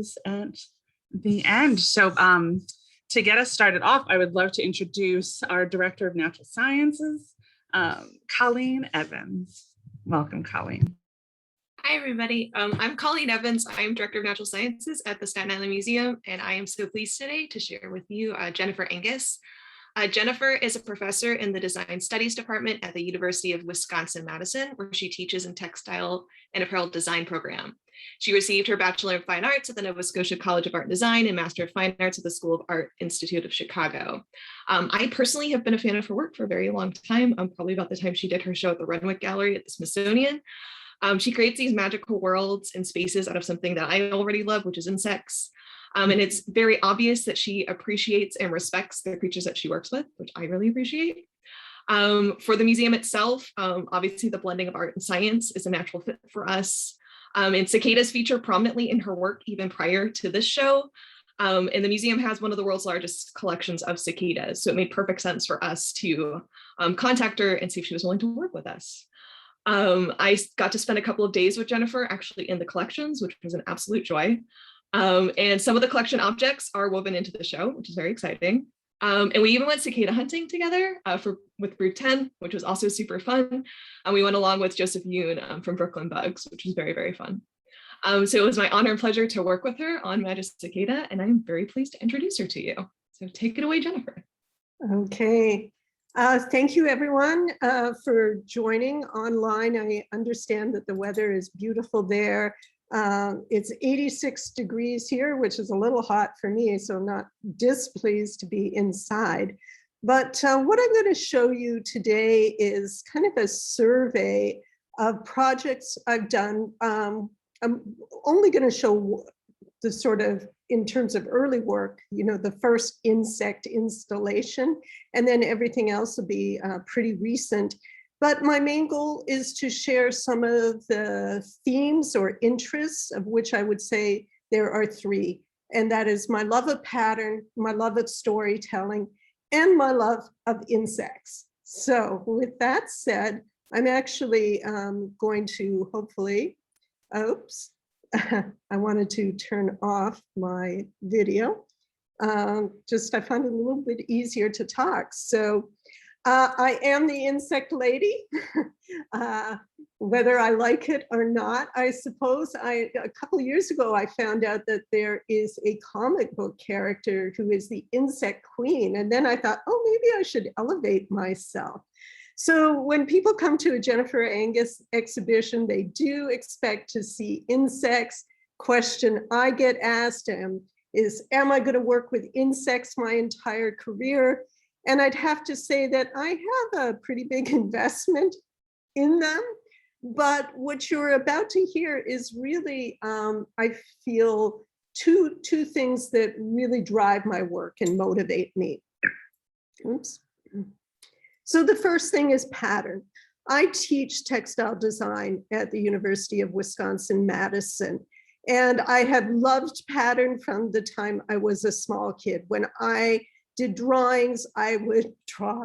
At the end. So to get us started off, I would love to introduce our Director of Natural Sciences, Colleen Evans. Welcome, Colleen. Hi, everybody. I'm Colleen Evans. I am Director of Natural Sciences at the Staten Island Museum, and I am so pleased today to share with you Jennifer Angus. Jennifer is a professor in the Design Studies Department at the University of Wisconsin-Madison, where she teaches in textile and apparel design program. She received her Bachelor of Fine Arts at the Nova Scotia College of Art and Design and Master of Fine Arts at the School of Art Institute of Chicago. I personally have been a fan of her work for a very long time, probably about the time she did her show at the Renwick Gallery at the Smithsonian. She creates these magical worlds and spaces out of something that I already love, which is insects. And it's very obvious that she appreciates and respects the creatures that she works with, which I really appreciate. For the museum itself, obviously the blending of art and science is a natural fit for us. And cicadas feature prominently in her work even prior to this show. And the museum has one of the world's largest collections of cicadas. So it made perfect sense for us to contact her and see if she was willing to work with us. I got to spend a couple of days with Jennifer actually in the collections, which was an absolute joy. And some of the collection objects are woven into the show, which is very exciting. And we even went cicada hunting together with Group 10, which was also super fun. And we went along with Joseph Yoon from Brooklyn Bugs, which was very, very fun. So it was my honor and pleasure to work with her on Magicicada, and I'm very pleased to introduce her to you. So take it away, Jennifer. Okay. Thank you, everyone, for joining online. I understand that the weather is beautiful there. It's 86 degrees here, which is a little hot for me, so I'm not displeased to be inside. But what I'm going to show you today is kind of a survey of projects I've done. I'm only going to show the sort of, in terms of early work, you know, the first insect installation, and then everything else will be pretty recent. But my main goal is to share some of the themes or interests, of which I would say there are three. And that is my love of pattern, my love of storytelling, and my love of insects. So with that said, I'm actually going to hopefully, oops, I wanted to turn off my video. I find it a little bit easier to talk. So I am the insect lady, whether I like it or not. I suppose a couple of years ago, I found out that there is a comic book character who is the insect queen. And then I thought, oh, maybe I should elevate myself. So when people come to a Jennifer Angus exhibition, they do expect to see insects. Question I get asked is, am I going to work with insects my entire career? And I'd have to say that I have a pretty big investment in them. But what you're about to hear is really, I feel, two things that really drive my work and motivate me. Oops. So the first thing is pattern. I teach textile design at the University of Wisconsin-Madison. And I have loved pattern from the time I was a small kid. When I did drawings, I would draw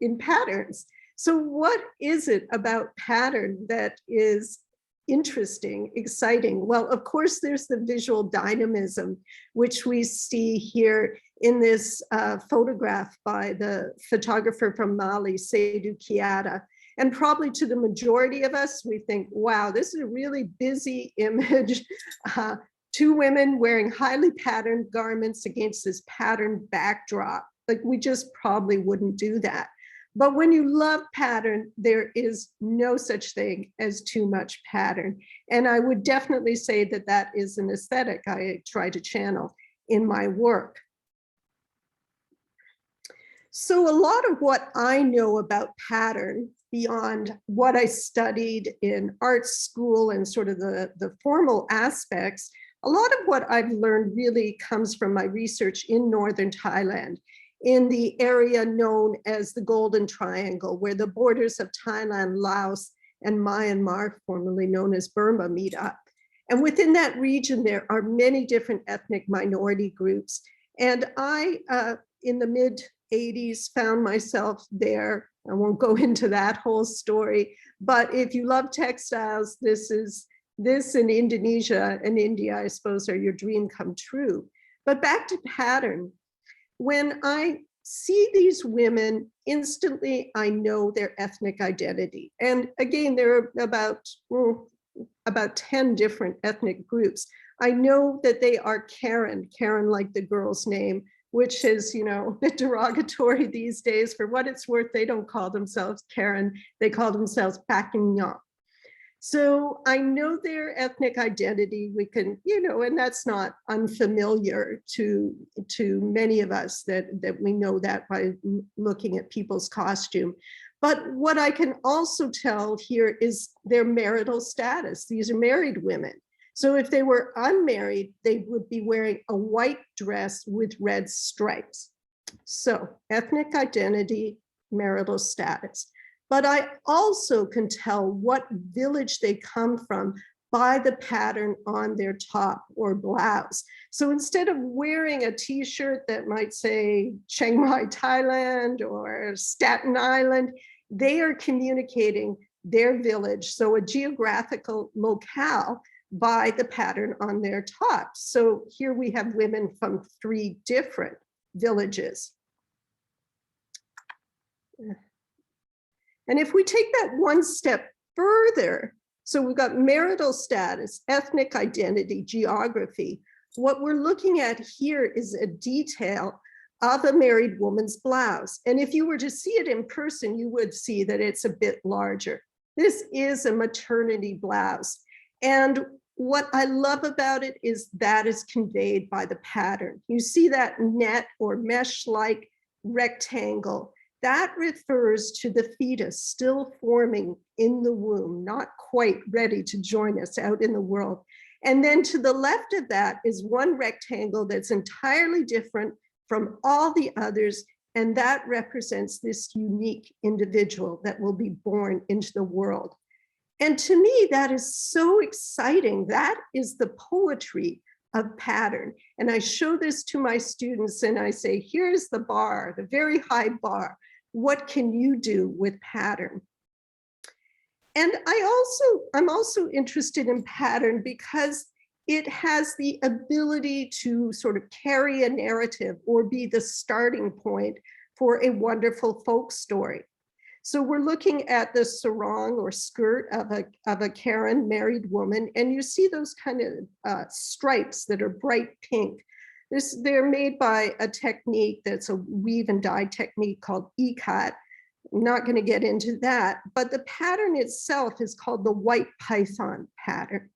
in patterns. So what is it about pattern that is interesting, exciting? Well, of course, there's the visual dynamism, which we see here in this photograph by the photographer from Mali, Seydou Kiata. And probably to the majority of us, we think, wow, this is a really busy image. Two women wearing highly patterned garments against this patterned backdrop. Like, we just probably wouldn't do that. But when you love pattern, there is no such thing as too much pattern. And I would definitely say that that is an aesthetic I try to channel in my work. So a lot of what I know about pattern, beyond what I studied in art school and sort of the formal aspects, a lot of what I've learned really comes from my research in northern Thailand, in the area known as the Golden Triangle, where the borders of Thailand, Laos, and Myanmar, formerly known as Burma, meet up. And within that region, there are many different ethnic minority groups. And I, in the mid-'80s, found myself there. I won't go into that whole story, but if you love textiles, this is this in Indonesia and India, I suppose, are your dream come true. But back to pattern. When I see these women, instantly I know their ethnic identity. And again, there are about 10 different ethnic groups. I know that they are Karen like the girl's name, which is, derogatory these days. For what it's worth, they don't call themselves Karen, they call themselves Pakingyan. So I know their ethnic identity. We can, and that's not unfamiliar to many of us that we know that by looking at people's costume. But what I can also tell here is their marital status. These are married women. So if they were unmarried, they would be wearing a white dress with red stripes. So ethnic identity, marital status. But I also can tell what village they come from by the pattern on their top or blouse. So instead of wearing a t-shirt that might say Chiang Mai, Thailand, or Staten Island, they are communicating their village, so a geographical locale, by the pattern on their top. So here we have women from 3 different villages. And if we take that one step further, so we've got marital status, ethnic identity, geography. What we're looking at here is a detail of a married woman's blouse. And if you were to see it in person, you would see that it's a bit larger. This is a maternity blouse. And what I love about it is that is conveyed by the pattern. You see that net or mesh-like rectangle. That refers to the fetus still forming in the womb, not quite ready to join us out in the world. And then to the left of that is one rectangle that's entirely different from all the others, and that represents this unique individual that will be born into the world. And to me, that is so exciting. That is the poetry of pattern. And I show this to my students and I say, here's the bar, the very high bar. What can you do with pattern? And I'm also interested in pattern because it has the ability to sort of carry a narrative or be the starting point for a wonderful folk story. So we're looking at the sarong or skirt of a Karen married woman, and you see those kind of stripes that are bright pink. They're made by a technique that's a weave and dye technique called ikat. I'm not going to get into that, but the pattern itself is called the white python pattern.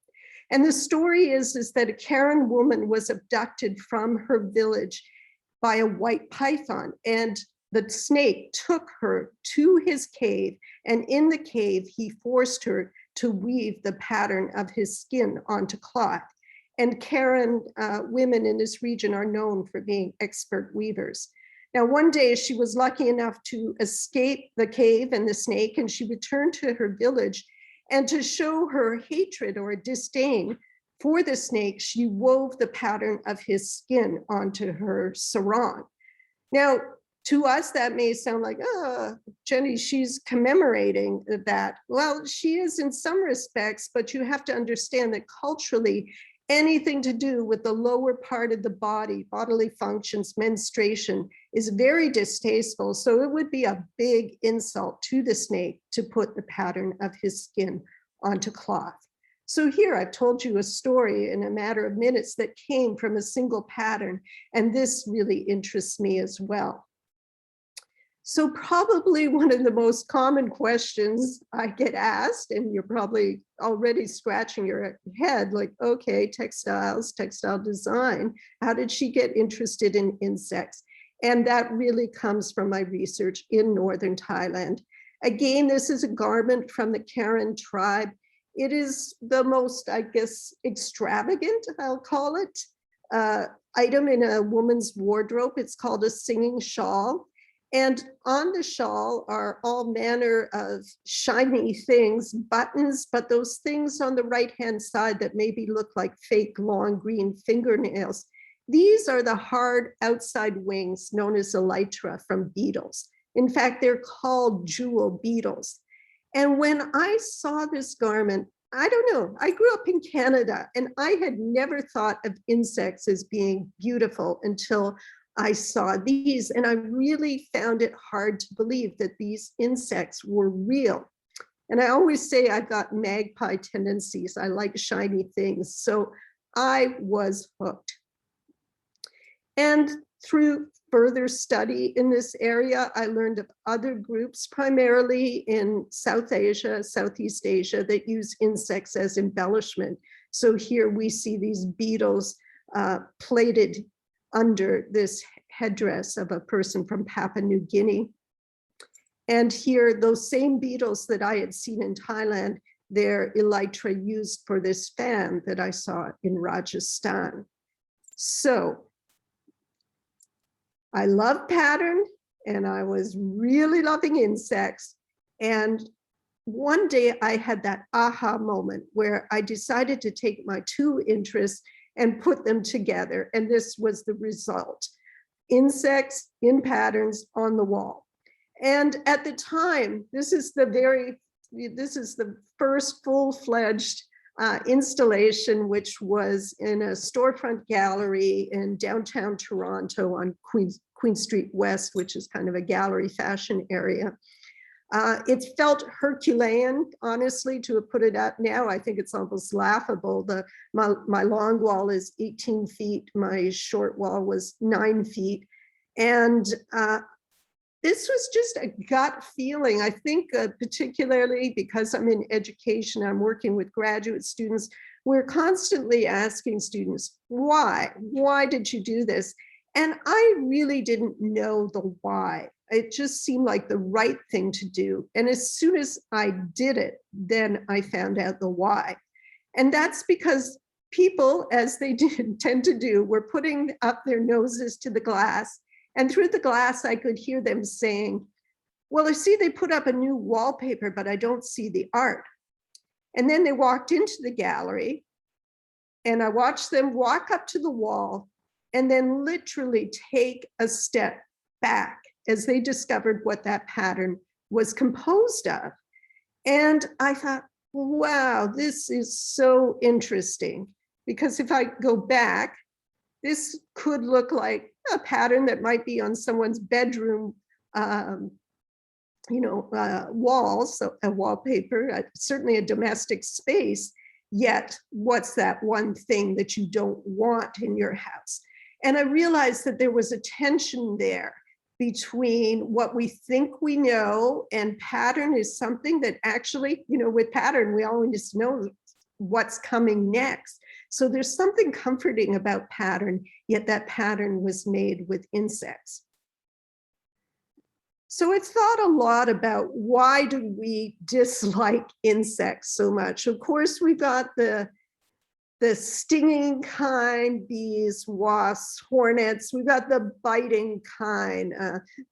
And the story is that a Karen woman was abducted from her village by a white python, and the snake took her to his cave, and in the cave, he forced her to weave the pattern of his skin onto cloth. And Karen women in this region are known for being expert weavers. Now, one day she was lucky enough to escape the cave and the snake, and she returned to her village. And to show her hatred or disdain for the snake, she wove the pattern of his skin onto her sarong. Now, to us, that may sound like, oh, Jenny, she's commemorating that. Well, she is in some respects, but you have to understand that culturally, anything to do with the lower part of the body, bodily functions, menstruation, is very distasteful. So it would be a big insult to the snake to put the pattern of his skin onto cloth. So here I've told you a story in a matter of minutes that came from a single pattern, and this really interests me as well. So probably one of the most common questions I get asked, and you're probably already scratching your head, like, okay, textiles, textile design, how did she get interested in insects? And that really comes from my research in northern Thailand. Again, this is a garment from the Karen tribe. It is the most, I guess, extravagant, I'll call it, item in a woman's wardrobe. It's called a singing shawl. And on the shawl are all manner of shiny things, buttons, but those things on the right-hand side that maybe look like fake long green fingernails, these are the hard outside wings known as elytra from beetles. In fact, they're called jewel beetles. And when I saw this garment, I don't know. I grew up in Canada and I had never thought of insects as being beautiful until I saw these. And I really found it hard to believe that these insects were real. And I always say I've got magpie tendencies. I like shiny things. So I was hooked. And through further study in this area, I learned of other groups, primarily in South Asia, Southeast Asia, that use insects as embellishment. So here we see these beetles plated under this headdress of a person from Papua New Guinea. And here, those same beetles that I had seen in Thailand, they're elytra used for this fan that I saw in Rajasthan. So I love pattern and I was really loving insects. And one day I had that aha moment where I decided to take my two interests and put them together. And this was the result: insects in patterns on the wall. And at the time, this is the first full-fledged installation, which was in a storefront gallery in downtown Toronto on Queen Street West, which is kind of a gallery fashion area. It felt Herculean, honestly, to have put it up now. I think it's almost laughable. My long wall is 18 feet. My short wall was 9 feet. And this was just a gut feeling. I think particularly because I'm in education, I'm working with graduate students, we're constantly asking students, why? Why did you do this? And I really didn't know the why. It just seemed like the right thing to do. And as soon as I did it, then I found out the why. And that's because people, as they tend to do, were putting up their noses to the glass. And through the glass, I could hear them saying, well, I see they put up a new wallpaper, but I don't see the art. And then they walked into the gallery and I watched them walk up to the wall and then literally take a step back as they discovered what that pattern was composed of. And I thought, wow, this is so interesting. Because if I go back, this could look like a pattern that might be on someone's bedroom, walls, so a wallpaper, certainly a domestic space. Yet, what's that one thing that you don't want in your house? And I realized that there was a tension there between what we think we know, and pattern is something that actually, with pattern, we always know what's coming next. So there's something comforting about pattern, yet that pattern was made with insects. So I've thought a lot about why do we dislike insects so much? Of course, we got the stinging kind, bees, wasps, hornets. We've got the biting kind,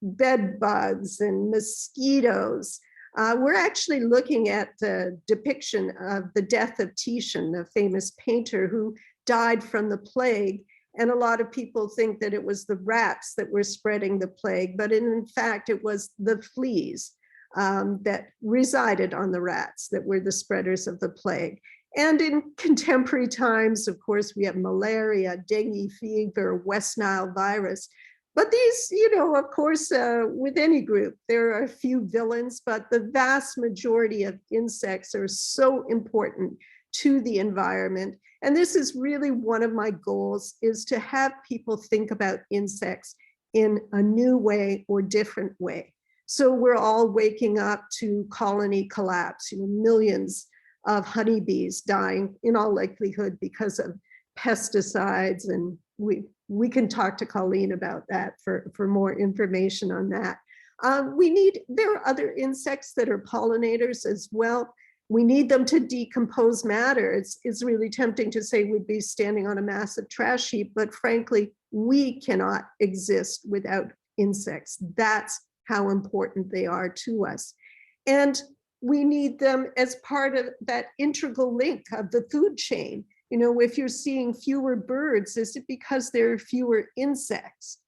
bed bugs and mosquitoes. We're actually looking at the depiction of the death of Titian, the famous painter who died from the plague. And a lot of people think that it was the rats that were spreading the plague, but in fact, it was the fleas that resided on the rats that were the spreaders of the plague. And in contemporary times, of course, we have malaria, dengue fever, West Nile virus. But these, of course, with any group, there are a few villains, but the vast majority of insects are so important to the environment. And this is really one of my goals, is to have people think about insects in a new way or different way. So we're all waking up to colony collapse, millions of honeybees dying in all likelihood because of pesticides. And we can talk to Colleen about that for more information on that. There are other insects that are pollinators as well. We need them to decompose matter. It's really tempting to say we'd be standing on a massive trash heap, but frankly, we cannot exist without insects. That's how important they are to us. And we need them as part of that integral link of the food chain. If you're seeing fewer birds, is it because there are fewer insects?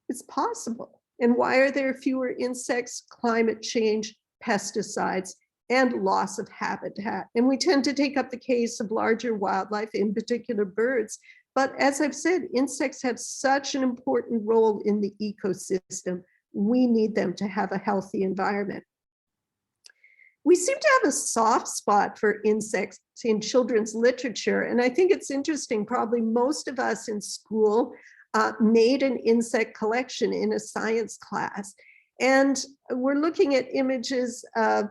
It's possible. And why are there fewer insects? Climate change, pesticides, and loss of habitat. And we tend to take up the case of larger wildlife, in particular birds. But as I've said, insects have such an important role in the ecosystem. We need them to have a healthy environment. We seem to have a soft spot for insects in children's literature. And I think it's interesting, probably most of us in school made an insect collection in a science class. And we're looking at images of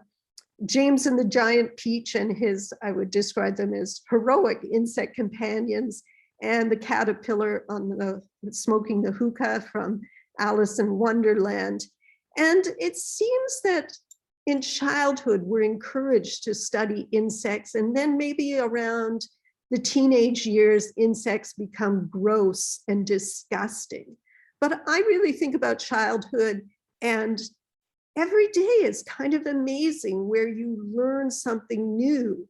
James and the Giant Peach and his, I would describe them as heroic insect companions, and the caterpillar on the smoking the hookah from Alice in Wonderland. And it seems that in childhood, we're encouraged to study insects, and then maybe around the teenage years, insects become gross and disgusting. But I really think about childhood, and every day is kind of amazing where you learn something new.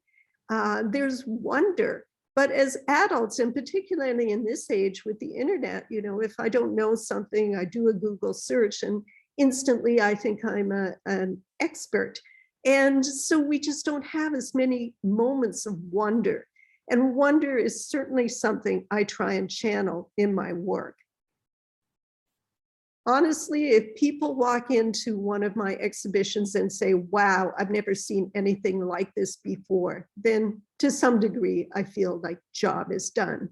There's wonder. But as adults, and particularly in this age with the internet, you know, if I don't know something, I do a Google search and instantly I think I'm an expert. And so we just don't have as many moments of wonder. And wonder is certainly something I try and channel in my work. Honestly, if people walk into one of my exhibitions and say, wow, I've never seen anything like this before, then to some degree, I feel like job is done.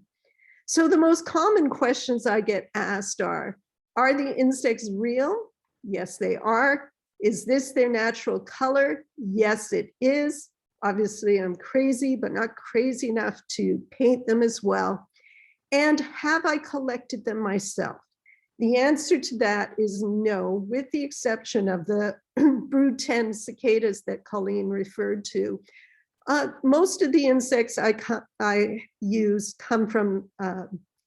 So the most common questions I get asked are the insects real? Yes, they are. Is this their natural color? Yes, it is. Obviously, I'm crazy, but not crazy enough to paint them as well. And have I collected them myself? The answer to that is no, with the exception of the brood 10 cicadas that Colleen referred to. Most of the insects I use come from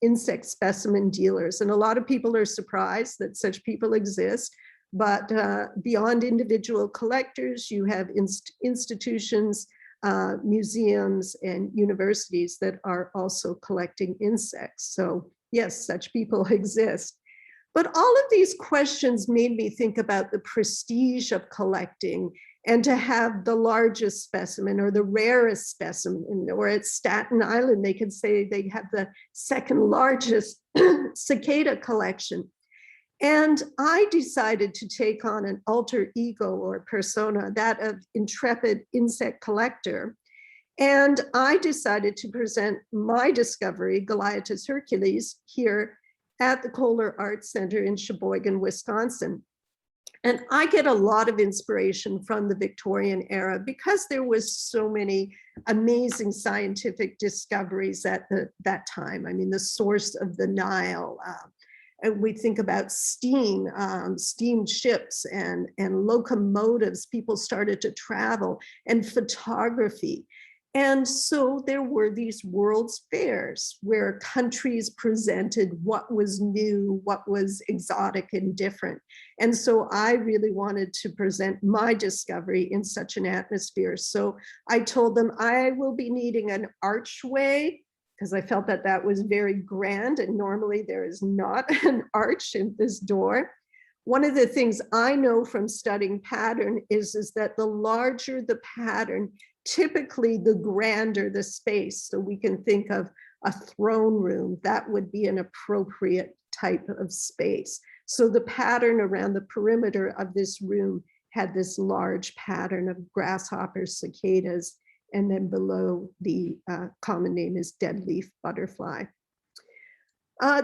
insect specimen dealers, and a lot of people are surprised that such people exist. But beyond individual collectors, you have institutions, museums, and universities that are also collecting insects. So yes, such people exist. But all of these questions made me think about the prestige of collecting, and to have the largest specimen or the rarest specimen, or at Staten Island, they could say they have the second largest cicada collection. And I decided to take on an alter ego or persona, that of intrepid insect collector. And I decided to present my discovery, Goliathus Hercules, here at the Kohler Art Center in Sheboygan, Wisconsin. And I get a lot of inspiration from the Victorian era because there was so many amazing scientific discoveries at that time. I mean, the source of the Nile, and we think about steam, steam ships and locomotives, people started to travel, and photography. And so there were these World's Fairs where countries presented what was new, what was exotic and different. And so I really wanted to present my discovery in such an atmosphere. So I told them I will be needing an archway, because I felt that that was very grand, and normally there is not an arch in this door. One of the things I know from studying pattern is that the larger the pattern, typically the grander the space. So we can think of a throne room, that would be an appropriate type of space. So the pattern around the perimeter of this room had this large pattern of grasshoppers, cicadas, and then below the common name is deadleaf butterfly.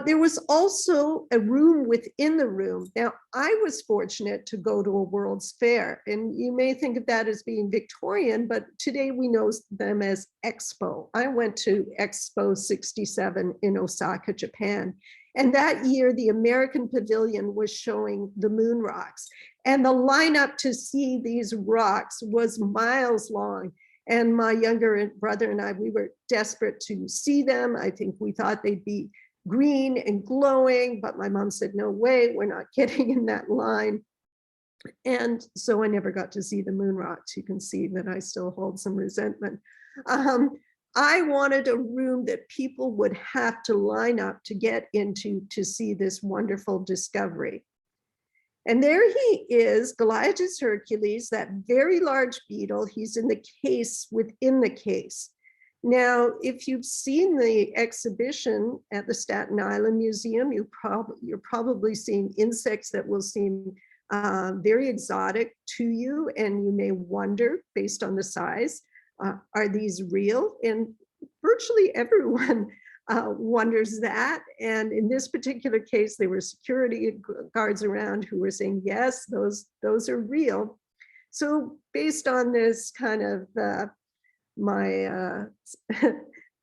There was also a room within the room. Now, I was fortunate to go to a World's Fair, and you may think of that as being Victorian, but today we know them as Expo. I went to Expo 67 in Osaka, Japan, and that year the American Pavilion was showing the moon rocks, and the lineup to see these rocks was miles long. And my younger brother and I, we were desperate to see them. I think we thought they'd be green and glowing, but my mom said, no way, we're not getting in that line. And so I never got to see the moon rocks. You can see that I still hold some resentment. I wanted a room that people would have to line up to get into to see this wonderful discovery. And there he is, Goliathus Hercules, that very large beetle. He's in the case within the case. Now, if you've seen the exhibition at the Staten Island Museum, you're probably seeing insects that will seem very exotic to you, and you may wonder, based on the size, are these real? And virtually everyone wonders that. And in this particular case, there were security guards around who were saying, yes, those are real. So based on this kind of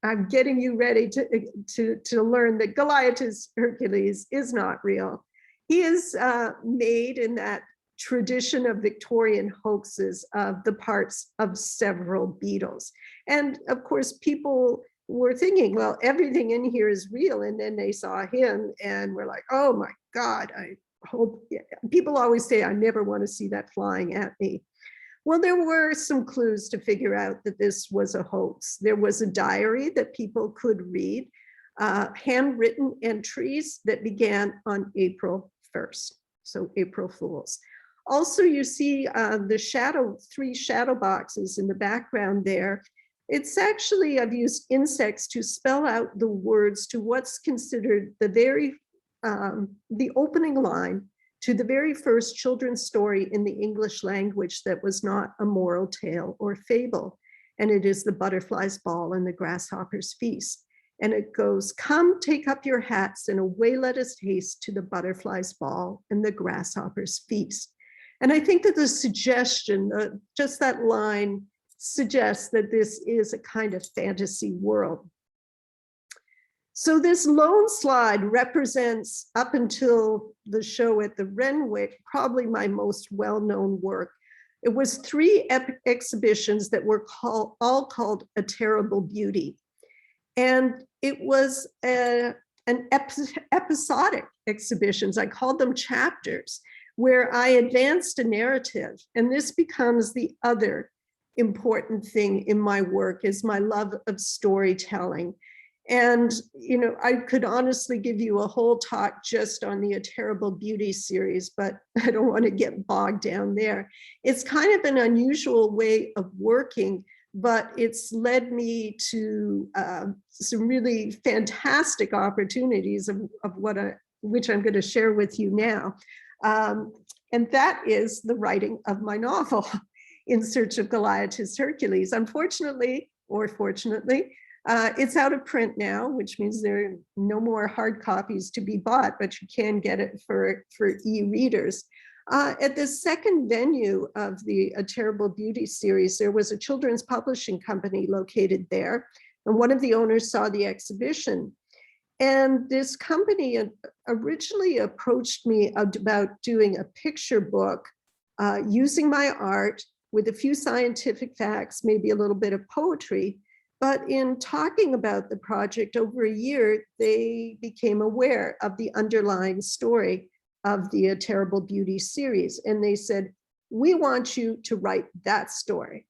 I'm getting you ready to learn that Goliathus Hercules is not real. He is made in that tradition of Victorian hoaxes of the parts of several beetles. And of course, people were thinking, well, everything in here is real. And then they saw him and were like, oh my God, I hope, yeah. People always say, I never want to see that flying at me. Well, there were some clues to figure out that this was a hoax. There was a diary that people could read, handwritten entries that began on April 1st, so April Fools. Also, you see the three shadow boxes in the background there. It's actually, I've used insects to spell out the words to what's considered the opening line to the very first children's story in the English language that was not a moral tale or fable. And it is The Butterfly's Ball and the Grasshopper's Feast. And it goes, come take up your hats and away let us haste to the butterfly's ball and the grasshopper's feast. And I think that the suggestion, just that line suggests that this is a kind of fantasy world. So this lone slide represents, up until the show at the Renwick, probably my most well-known work. It was 3 exhibitions that were all called A Terrible Beauty. And it was an episodic exhibitions. I called them chapters, where I advanced a narrative. And this becomes the other important thing in my work, is my love of storytelling. And, you know, I could honestly give you a whole talk just on the A Terrible Beauty series, but I don't want to get bogged down there. It's kind of an unusual way of working, but it's led me to some really fantastic opportunities of which I'm going to share with you now. And that is the writing of my novel, In Search of Goliathus Hercules. Unfortunately, or fortunately, it's out of print now, which means there are no more hard copies to be bought, but you can get it for e-readers. At the second venue of the A Terrible Beauty series, there was a children's publishing company located there, and one of the owners saw the exhibition. And this company originally approached me about doing a picture book using my art with a few scientific facts, maybe a little bit of poetry. But in talking about the project over a year, they became aware of the underlying story of the A Terrible Beauty series. And they said, we want you to write that story.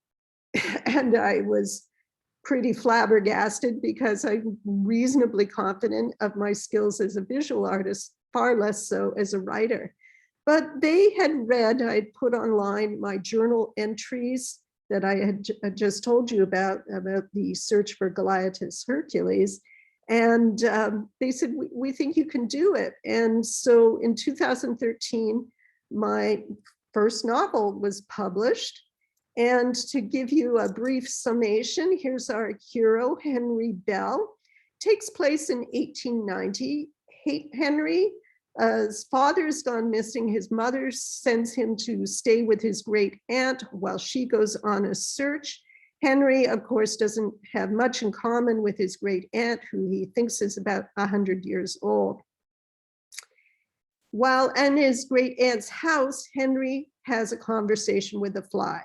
And I was pretty flabbergasted because I'm reasonably confident of my skills as a visual artist, far less so as a writer. But they had read, I'd put online my journal entries that I had just told you about the search for Goliathus Hercules. And they said, we think you can do it. And so in 2013, my first novel was published. And to give you a brief summation, here's our hero, Henry Bell. Takes place in 1890. Henry's father's gone missing. His mother sends him to stay with his great aunt while she goes on a search. Henry, of course, doesn't have much in common with his great aunt, who he thinks is about 100 years old. While in his great aunt's house, Henry has a conversation with a fly,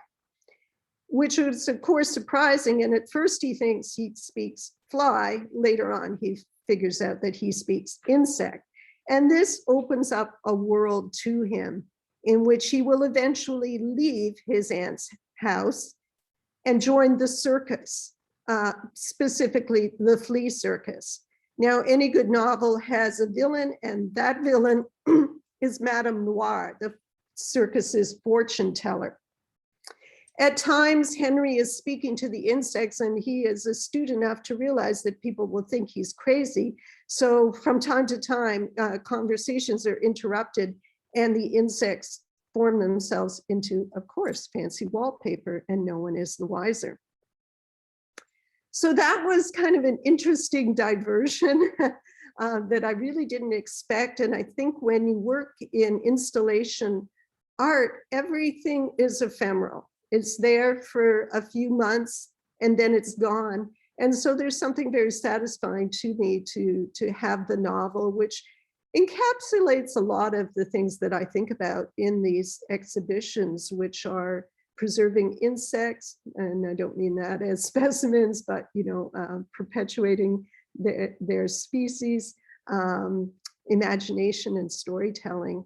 which was, of course, surprising. And at first he thinks he speaks fly. Later on, he figures out that he speaks insect. And this opens up a world to him in which he will eventually leave his aunt's house and join the circus, specifically the flea circus. Now, any good novel has a villain, and that villain is Madame Noire, the circus's fortune teller. At times, Henry is speaking to the insects, and he is astute enough to realize that people will think he's crazy. So from time to time, conversations are interrupted, and the insects form themselves into, of course, fancy wallpaper, and no one is the wiser. So that was kind of an interesting diversion that I really didn't expect. And I think when you work in installation art, everything is ephemeral. It's there for a few months and then it's gone. And so there's something very satisfying to me to have the novel, which encapsulates a lot of the things that I think about in these exhibitions, which are preserving insects, and I don't mean that as specimens, but perpetuating their species, imagination and storytelling.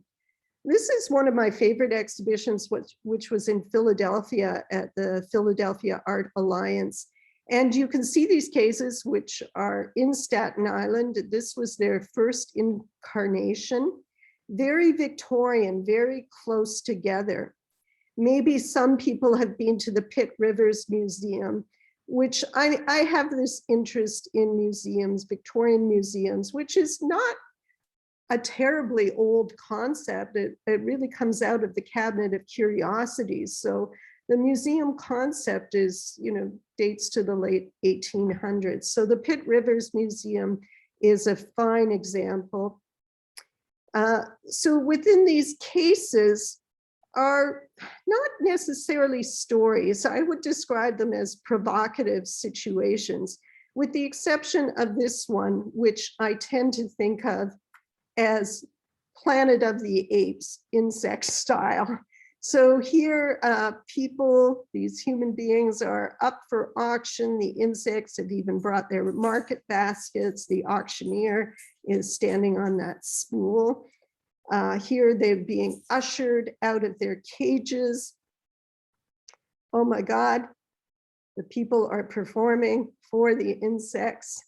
This is one of my favorite exhibitions, which was in Philadelphia at the Philadelphia Art Alliance. And you can see these cases, which are in Staten Island. This was their first incarnation, very Victorian, very close together. Maybe some people have been to the Pitt Rivers Museum, which I have this interest in museums, Victorian museums, which is not a terribly old concept. It really comes out of the Cabinet of Curiosities. So the museum concept is, dates to the late 1800s. So the Pitt Rivers Museum is a fine example. So within these cases are not necessarily stories. I would describe them as provocative situations, with the exception of this one, which I tend to think of as Planet of the Apes, insect style. So here, people, these human beings are up for auction. The insects have even brought their market baskets. The auctioneer is standing on that spool. Here they're being ushered out of their cages. Oh my God, the people are performing for the insects.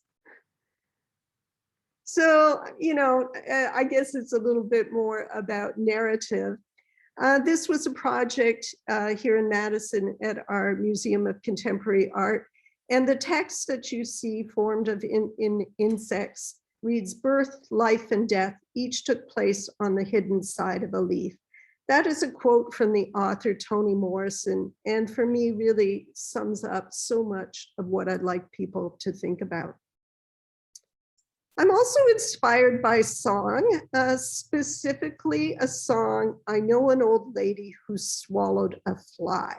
So, I guess it's a little bit more about narrative. This was a project here in Madison at our Museum of Contemporary Art. And the text that you see formed of insects reads, "Birth, life, and death each took place on the hidden side of a leaf." That is a quote from the author Toni Morrison, and for me really sums up so much of what I'd like people to think about. I'm also inspired by song, specifically a song, "I Know an Old Lady Who Swallowed a Fly."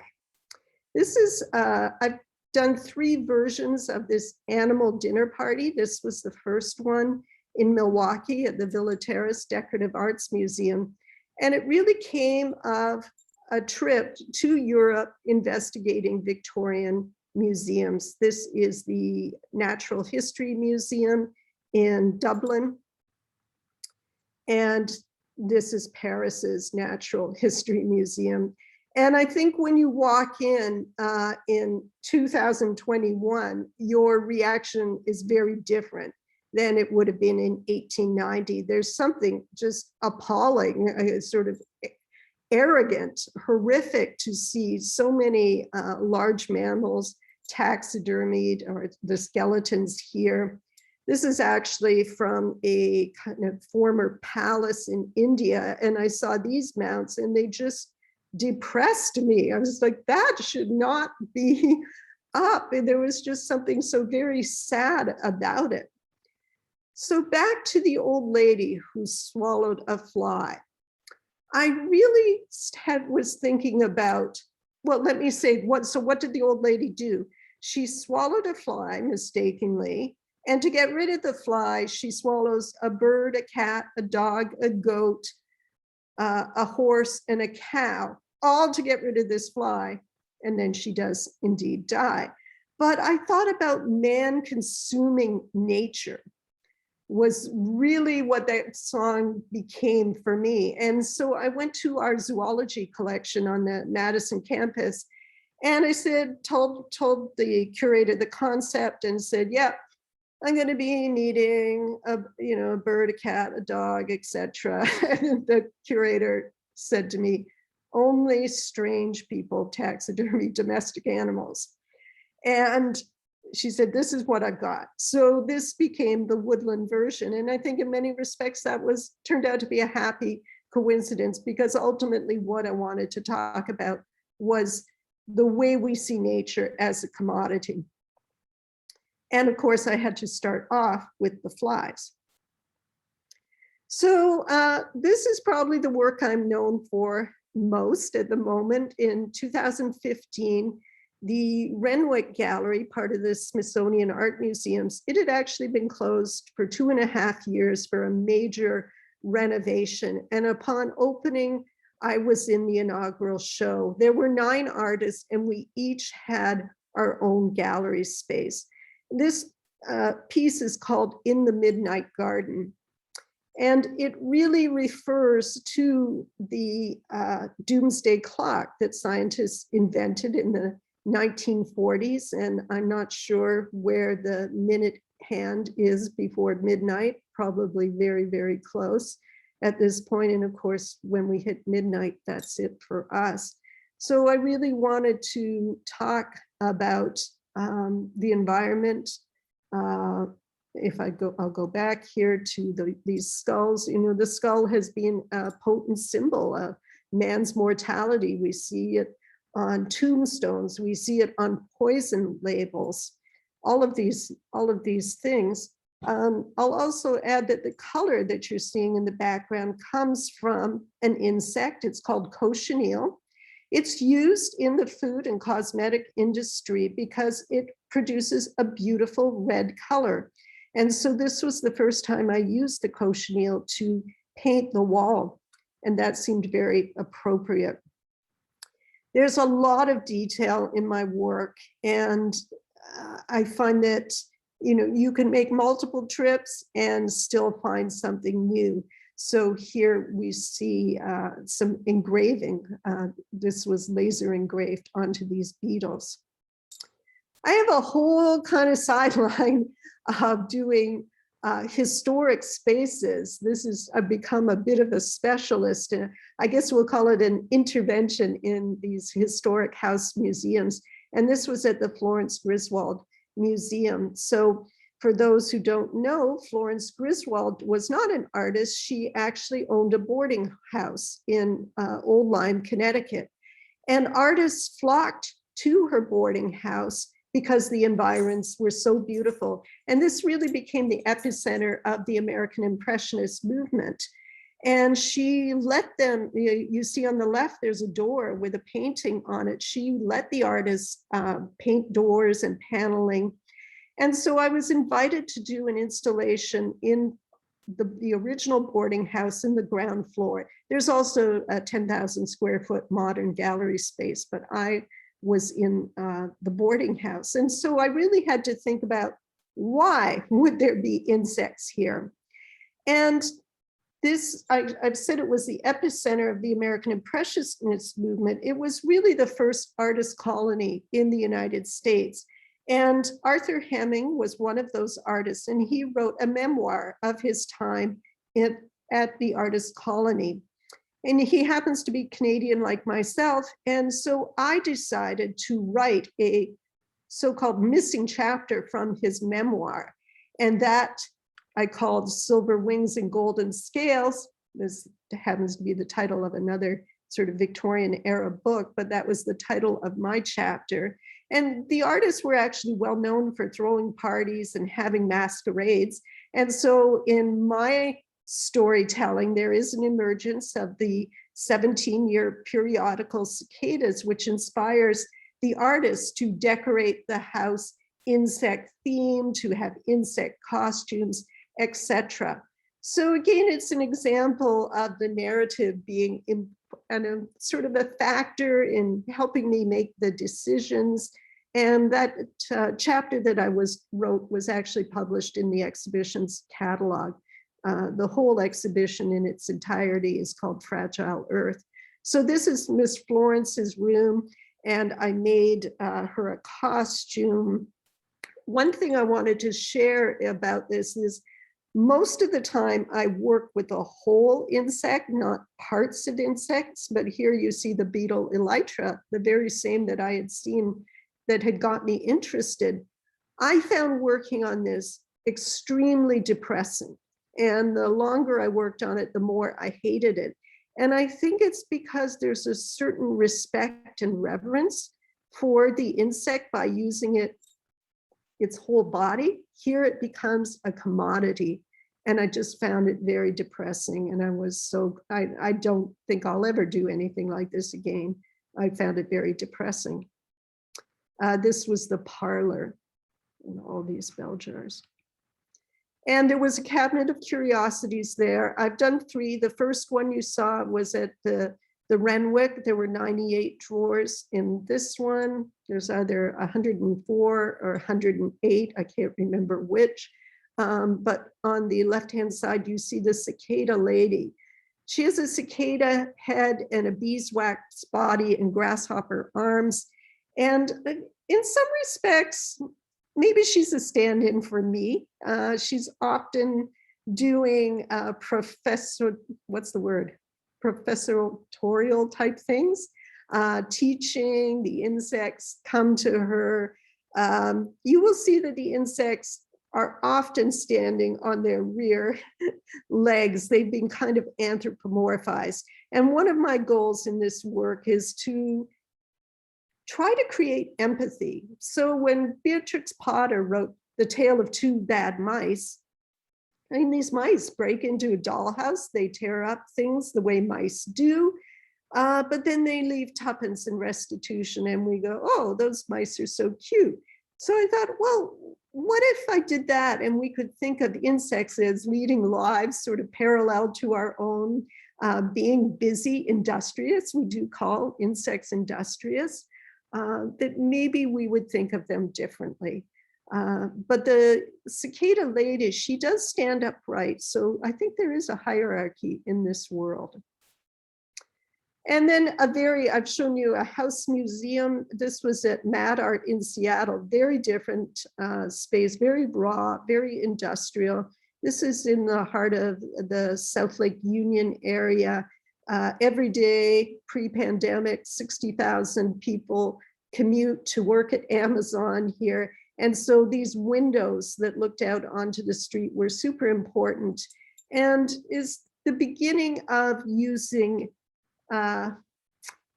This is, I've done 3 versions of this animal dinner party. This was the first one in Milwaukee at the Villa Terrace Decorative Arts Museum. And it really came of a trip to Europe investigating Victorian museums. This is the Natural History Museum in Dublin. And this is Paris's Natural History Museum. And I think when you walk in 2021, your reaction is very different than it would have been in 1890. There's something just appalling, sort of arrogant, horrific to see so many large mammals taxidermied, or the skeletons here. This is actually from a kind of former palace in India. And I saw these mounts and they just depressed me. I was like, that should not be up. And there was just something so very sad about it. So back to the old lady who swallowed a fly. I really was thinking about, well, let me say, what did the old lady do? She swallowed a fly mistakenly. And to get rid of the fly, she swallows a bird, a cat, a dog, a goat, a horse, and a cow, all to get rid of this fly. And then she does indeed die. But I thought about man consuming nature was really what that song became for me. And so I went to our zoology collection on the Madison campus, and I said, told the curator the concept and said, yeah, I'm going to be needing a bird, a cat, a dog, etc. And the curator said to me, only strange people taxidermy domestic animals. And she said, this is what I've got. So this became the woodland version. And I think in many respects that turned out to be a happy coincidence, because ultimately what I wanted to talk about was the way we see nature as a commodity. And of course, I had to start off with the flies. So this is probably the work I'm known for most at the moment. In 2015, the Renwick Gallery, part of the Smithsonian Art Museums, it had actually been closed for 2.5 years for a major renovation. And upon opening, I was in the inaugural show. There were 9 artists, and we each had our own gallery space. This piece is called In the Midnight Garden. And it really refers to the doomsday clock that scientists invented in the 1940s. And I'm not sure where the minute hand is before midnight, probably very, very close at this point. And of course, when we hit midnight, that's it for us. So I really wanted to talk about the environment. I'll go back here to these skulls. The skull has been a potent symbol of man's mortality. We see it on tombstones. We see it on poison labels. All of these things. I'll also add that the color that you're seeing in the background comes from an insect. It's called cochineal. It's used in the food and cosmetic industry because it produces a beautiful red color. And so this was the first time I used the cochineal to paint the wall, and that seemed very appropriate. There's a lot of detail in my work, and I find that you can make multiple trips and still find something new. So here we see some engraving. This was laser engraved onto these beetles. I have a whole kind of sideline of doing historic spaces. I've become a bit of a specialist, and I guess we'll call it an intervention in these historic house museums. And this was at the Florence Griswold Museum. So for those who don't know, Florence Griswold was not an artist. She actually owned a boarding house in Old Lyme, Connecticut. And artists flocked to her boarding house because the environs were so beautiful. And this really became the epicenter of the American Impressionist movement. And she let them, you see on the left, there's a door with a painting on it. She let the artists paint doors and paneling. And so I was invited to do an installation in the original boarding house in the ground floor. There's also a 10,000 square foot modern gallery space, but I was in the boarding house. And so I really had to think about, why would there be insects here? And this, I've said it was the epicenter of the American Impressionist movement. It was really the first artist colony in the United States. And Arthur Hemming was one of those artists, and he wrote a memoir of his time at the artist colony. And he happens to be Canadian like myself. And so I decided to write a so-called missing chapter from his memoir. And that I called Silver Wings and Golden Scales. This happens to be the title of another sort of Victorian era book, but that was the title of my chapter. And the artists were actually well known for throwing parties and having masquerades. And so in my storytelling, there is an emergence of the 17-year periodical Cicadas, which inspires the artists to decorate the house insect themed, to have insect costumes, etc. So again, it's an example of the narrative being sort of a factor in helping me make the decisions. And that chapter that I wrote was actually published in the exhibition's catalog. The whole exhibition in its entirety is called Fragile Earth. So this is Miss Florence's room, and I made her a costume one thing I wanted to share about this is most of the time I work with a whole insect, not parts of insects, but here you see the beetle elytra, the very same that I had seen that had got me interested. I found working on this extremely depressing. And the longer I worked on it, the more I hated it. And I think it's because there's a certain respect and reverence for the insect by using its whole body. Here it becomes a commodity. And I just found it very depressing. And I don't think I'll ever do anything like this again. I found it very depressing. This was the parlor and all these bell jars. And there was a cabinet of curiosities there. I've done 3. The first one you saw was at the Renwick. There were 98 drawers in this one. There's either 104 or 108. I can't remember which. But on the left-hand side, you see the cicada lady. She has a cicada head and a beeswax body and grasshopper arms. And in some respects, maybe she's a stand-in for me. She's often doing professorial type things, teaching. The insects come to her. You will see that the insects are often standing on their rear legs. They've been kind of anthropomorphized. And one of my goals in this work is to try to create empathy. So when Beatrix Potter wrote The Tale of Two Bad Mice, I mean, these mice break into a dollhouse, they tear up things the way mice do, but then they leave tuppence in restitution and we go, oh, those mice are so cute. So I thought, well, what if I did that and we could think of insects as leading lives sort of parallel to our own, being busy, industrious. We do call insects industrious, that maybe we would think of them differently. But the cicada lady, she does stand upright. So I think there is a hierarchy in this world. And then I've shown you a house museum. This was at Mad Art in Seattle, very different space, very raw, very industrial. This is in the heart of the South Lake Union area. Every day, pre-pandemic, 60,000 people commute to work at Amazon here. And so these windows that looked out onto the street were super important and is the beginning of using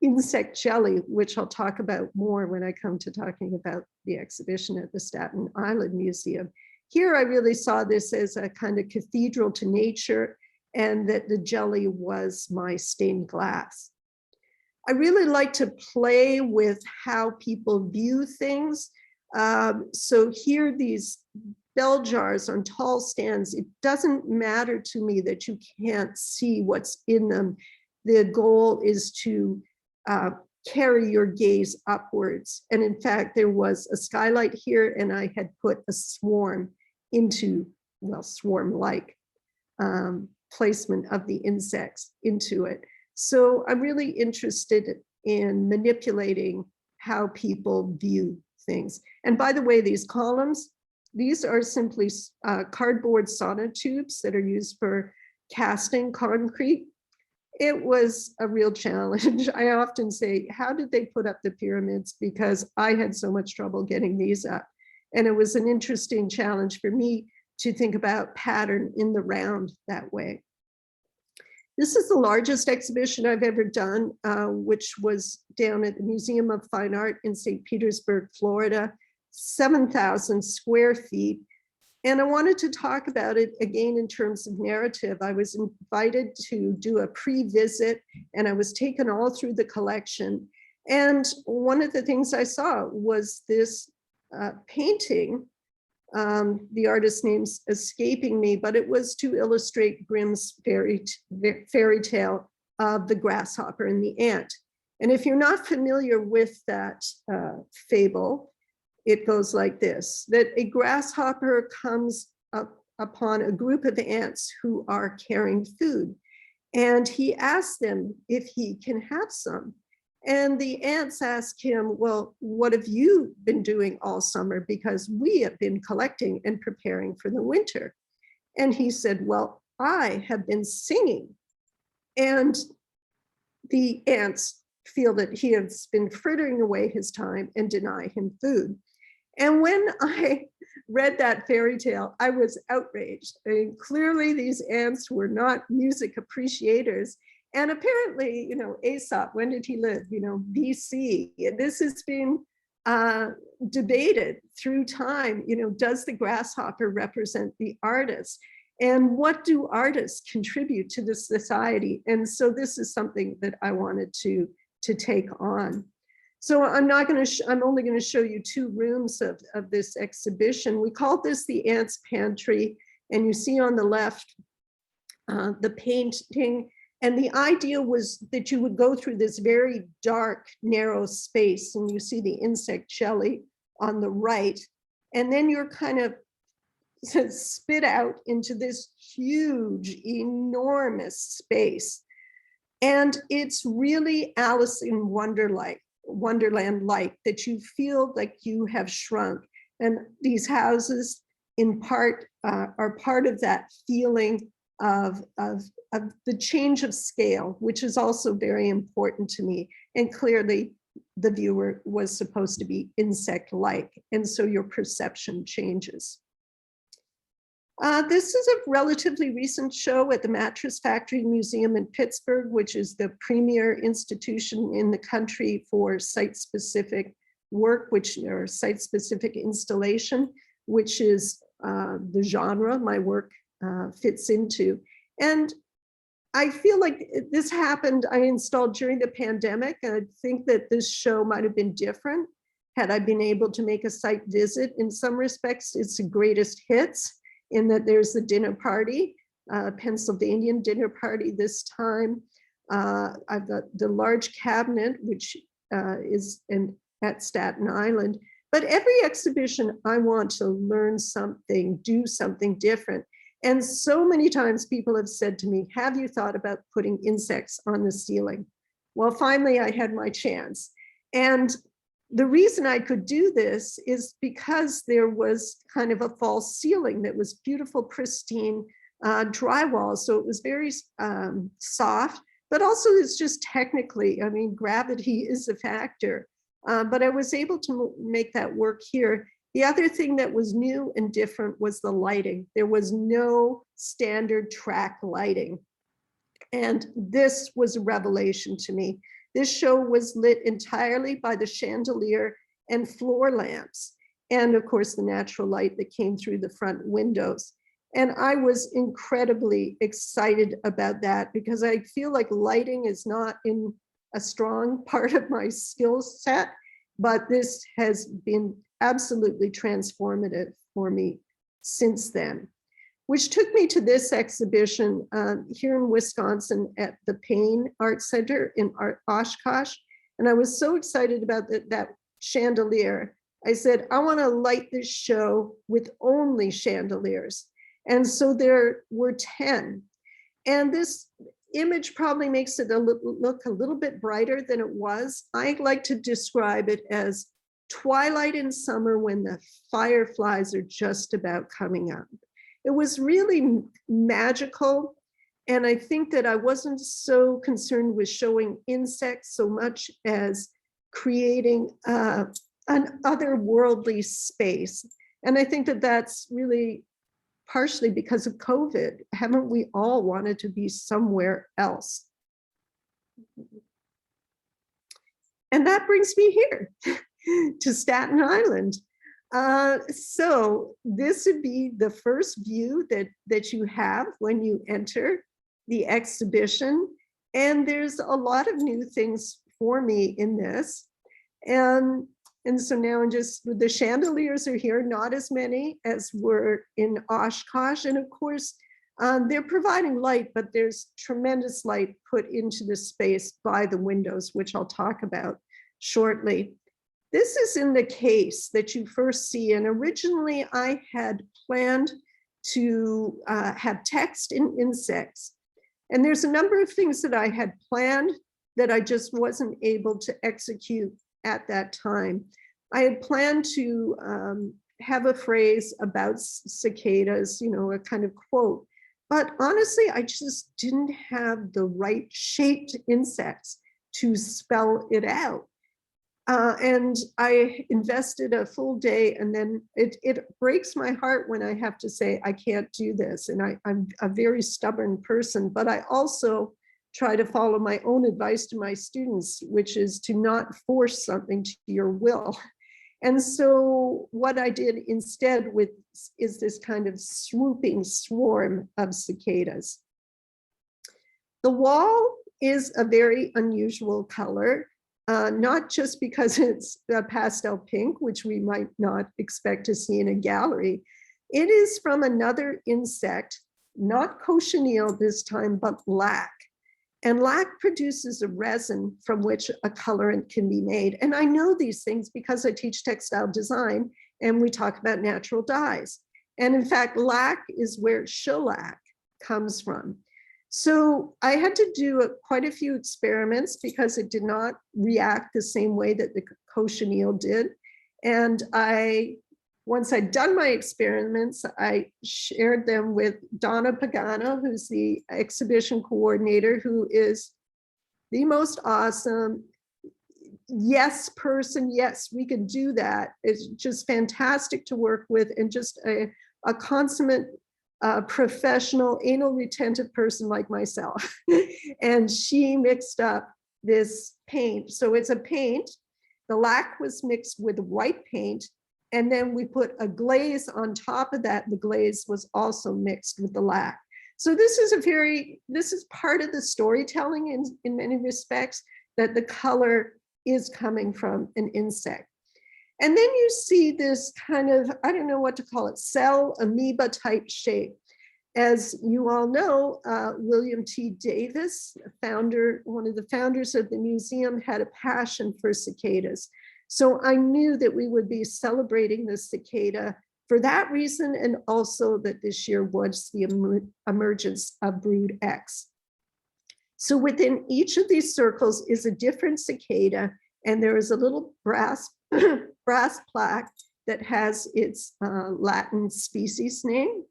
insect jelly, which I'll talk about more when I come to talking about the exhibition at the Staten Island Museum. Here I really saw this as a kind of cathedral to nature and that the jelly was my stained glass. I really like to play with how people view things. So here these bell jars on tall stands, it doesn't matter to me that you can't see what's in them. The goal is to carry your gaze upwards. And in fact, there was a skylight here and I had put a swarm into, well, swarm-like placement of the insects into it. So I'm really interested in manipulating how people view things. And by the way, these columns, these are simply cardboard sonotubes that are used for casting concrete. It was a real challenge. I often say, how did they put up the pyramids? Because I had so much trouble getting these up. And it was an interesting challenge for me to think about pattern in the round that way. This is the largest exhibition I've ever done, which was down at the Museum of Fine Art in St. Petersburg, Florida, 7,000 square feet. And I wanted to talk about it again in terms of narrative. I was invited to do a pre-visit and I was taken all through the collection. And one of the things I saw was this painting. The artist's name's escaping me, but it was to illustrate Grimm's fairy tale of the grasshopper and the ant. And if you're not familiar with that fable, it goes like this, that a grasshopper comes up upon a group of ants who are carrying food. And he asks them if he can have some. And the ants asked him, well, what have you been doing all summer? Because we have been collecting and preparing for the winter. And he said, well, I have been singing. And the ants feel that he has been frittering away his time and deny him food. And when I read that fairy tale, I was outraged. I mean, clearly these ants were not music appreciators. And apparently, Aesop, when did he live? BC. This has been debated through time. Does the grasshopper represent the artist? And what do artists contribute to the society? And so this is something that I wanted to take on. So I'm only going to show you 2 rooms of this exhibition. We called this the Ants Pantry. And you see on the left, the painting. And the idea was that you would go through this very dark, narrow space, and you see the insect jelly on the right. And then you're kind of spit out into this huge, enormous space. And it's really Alice in Wonderland-like, that you feel like you have shrunk. And these houses, in part, are part of that feeling of the change of scale, which is also very important to me. And clearly the viewer was supposed to be insect-like, and so your perception changes. This is a relatively recent show at the Mattress Factory Museum in Pittsburgh, which is the premier institution in the country for site-specific work, or site-specific installation, which is the genre my work fits into. And I feel like this happened, I installed during the pandemic, and I think that this show might have been different had I been able to make a site visit. In some respects, it's the greatest hits, in that there's the dinner party, Pennsylvanian dinner party this time. I've got the large cabinet, which is at Staten Island. But every exhibition, I want to learn something, do something different. And so many times people have said to me, have you thought about putting insects on the ceiling? Well, finally I had my chance. And the reason I could do this is because there was kind of a false ceiling that was beautiful, pristine drywall. So it was very soft, but also it's just technically, I mean, gravity is a factor. But I was able to make that work here. The other thing that was new and different was the lighting. There was no standard track lighting. And this was a revelation to me. This show was lit entirely by the chandelier and floor lamps, and of course the natural light that came through the front windows. And I was incredibly excited about that, because I feel like lighting is not in a strong part of my skill set, but this has been absolutely transformative for me since then. Which took me to this exhibition here in Wisconsin at the Payne Art Center in Oshkosh. And I was so excited about that chandelier. I said, I want to light this show with only chandeliers. And so there were 10. And this image probably makes it look a little bit brighter than it was. I like to describe it as twilight in summer when the fireflies are just about coming up. It was really magical. And I think that I wasn't so concerned with showing insects so much as creating an otherworldly space. And I think that that's really partially because of COVID. Haven't we all wanted to be somewhere else? And that brings me here to Staten Island. So this would be the first view that you have when you enter the exhibition. And there's a lot of new things for me in this. And so now the chandeliers are here, not as many as were in Oshkosh. And of course, they're providing light, but there's tremendous light put into the space by the windows, which I'll talk about shortly. This is in the case that you first see. And originally I had planned to have text in insects. And there's a number of things that I had planned that I just wasn't able to execute at that time. I had planned to have a phrase about cicadas, you know, a kind of quote, but honestly, I just didn't have the right shaped insects to spell it out. And I invested a full day, and then it breaks my heart when I have to say, I can't do this. And I'm a very stubborn person, but I also try to follow my own advice to my students, which is to not force something to your will. And so what I did instead is this kind of swooping swarm of cicadas. The wall is a very unusual color, not just because it's a pastel pink, which we might not expect to see in a gallery. It is from another insect, not cochineal this time, but lac. And lac produces a resin from which a colorant can be made. And I know these things because I teach textile design and we talk about natural dyes. And in fact, lac is where shellac comes from. So I had to do quite a few experiments because it did not react the same way that the cochineal did. And once I'd done my experiments, I shared them with Donna Pagano, who's the exhibition coordinator, who is the most awesome yes person. Yes, we could do that. It's just fantastic to work with, and just a consummate professional anal retentive person like myself. And she mixed up this paint. So it's a paint. The lac was mixed with white paint. And then we put a glaze on top of that. The glaze was also mixed with the lac. So this is part of the storytelling in many respects, that the color is coming from an insect. And then you see this kind of, I don't know what to call it, cell amoeba type shape. As you all know, William T. Davis, one of the founders of the museum, had a passion for cicadas. So I knew that we would be celebrating the cicada for that reason, and also that this year was the emergence of brood X. So within each of these circles is a different cicada, and there is a little brass plaque that has its Latin species name.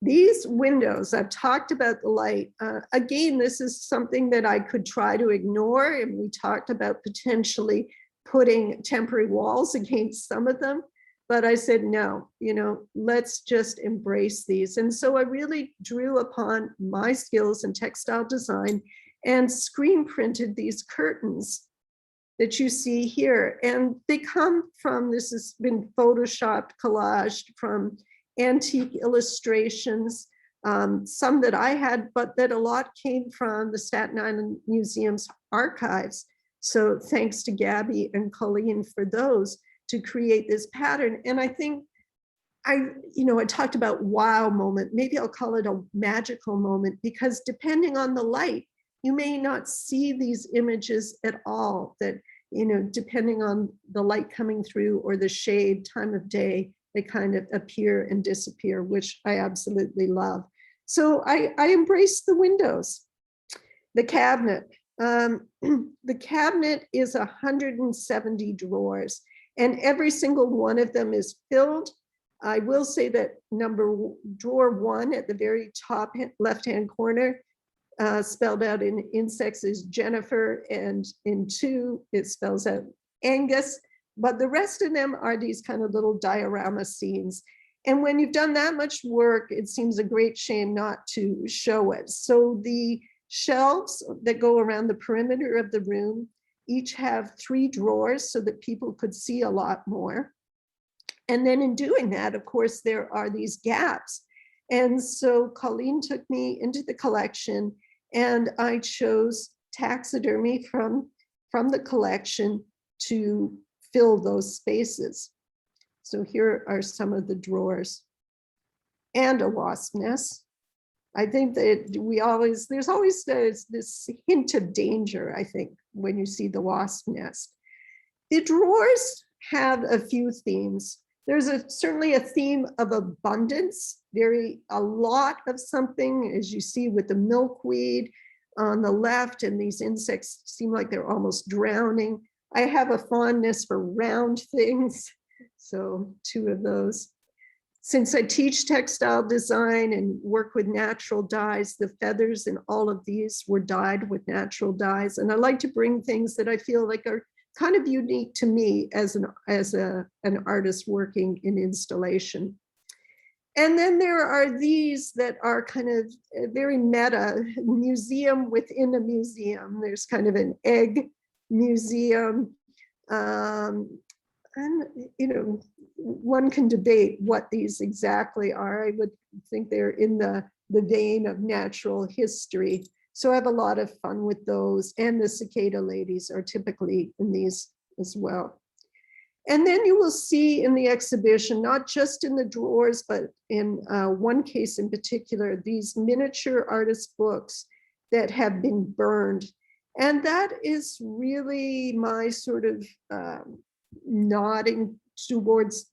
These windows, I've talked about the light. Again, this is something that I could try to ignore, and we talked about potentially putting temporary walls against some of them, but I said, no, let's just embrace these. And so I really drew upon my skills in textile design and screen printed these curtains that you see here. And they come from, this has been photoshopped, collaged from antique illustrations, some that I had, but that a lot came from the Staten Island Museum's archives. So thanks to Gabby and Colleen for those to create this pattern. And I think I talked about wow moment, maybe I'll call it a magical moment, because depending on the light, you may not see these images at all, that, depending on the light coming through or the shade, time of day, they kind of appear and disappear, which I absolutely love. So I embrace the windows. The cabinet. The cabinet is 170 drawers, and every single one of them is filled. I will say that drawer 1 at the very top left-hand corner, spelled out in insects, is Jennifer, and in 2, it spells out Angus. But the rest of them are these kind of little diorama scenes. And when you've done that much work, it seems a great shame not to show it. So the shelves that go around the perimeter of the room each have 3 drawers so that people could see a lot more. And then in doing that, of course, there are these gaps. And so Colleen took me into the collection, and I chose taxidermy from the collection to fill those spaces. So here are some of the drawers, and a wasp nest. I think that there's always this hint of danger, I think, when you see the wasp nest. The drawers have a few themes. There's certainly a theme of abundance, a lot of something, as you see with the milkweed. on the left, and these insects seem like they're almost drowning. I have a fondness for round things, so 2 of those. Since I teach textile design and work with natural dyes, the feathers in all of these were dyed with natural dyes. And I like to bring things that I feel like are kind of unique to me as an artist working in installation. And then there are these that are kind of very meta, museum within a museum. There's kind of an egg museum. And, you know, one can debate what these exactly are. I would think they're in the vein of natural history. So I have a lot of fun with those. And the cicada ladies are typically in these as well. And then you will see in the exhibition, not just in the drawers, but in one case in particular, these miniature artist books that have been burned. And that is really my sort of nodding towards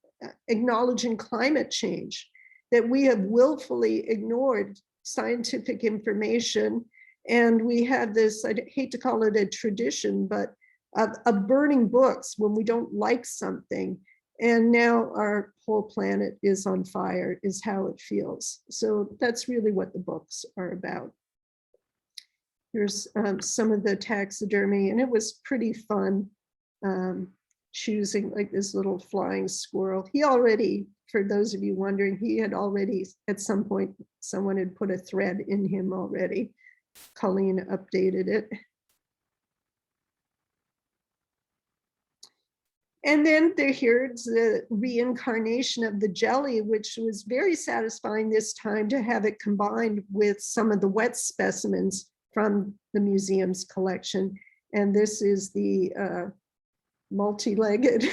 acknowledging climate change, that we have willfully ignored scientific information. And we have this, I hate to call it a tradition, but of burning books when we don't like something. And now our whole planet is on fire, is how it feels. So that's really what the books are about. Here's some of the taxidermy, and it was pretty fun choosing like this little flying squirrel. He already, for those of you wondering, he had already, at some point, someone had put a thread in him already. Colleen updated it. And then here's the reincarnation of the jelly, which was very satisfying this time to have it combined with some of the wet specimens from the museum's collection. And this is the multi-legged,